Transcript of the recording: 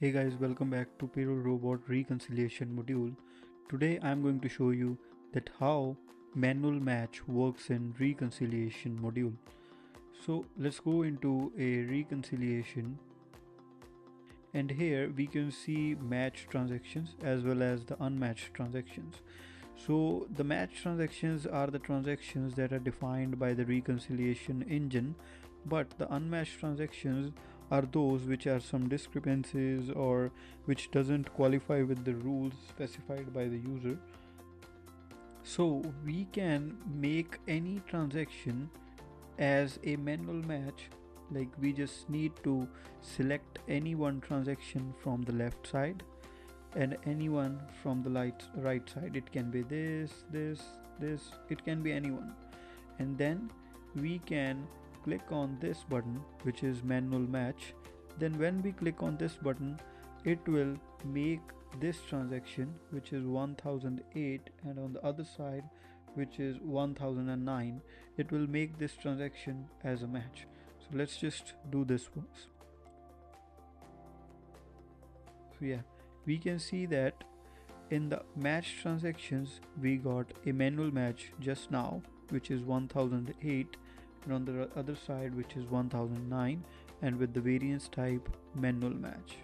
Hey guys, welcome back to Payroll Robot Reconciliation Module. Today I'm going to show you that how manual match works in reconciliation module. So let's go into a reconciliation, and here we can see matched transactions as well as the unmatched transactions. So the matched transactions are the transactions that are defined by the reconciliation engine, but the unmatched transactions are those which are some discrepancies or which doesn't qualify with the rules specified by the user. So we can make any transaction as a manual match, like we just need to select any one transaction from the left side and anyone from the right side. It can be this, it can be anyone, and then we can click on this button, which is manual match. Then when we click on this button, it will make this transaction, which is 1008, and on the other side, which is 1009, it will make this transaction as a match. So let's just do this once. So yeah, we can see that in the match transactions we got a manual match just now, which is 1008, and on the other side, which is 1009, and with the variance type manual match.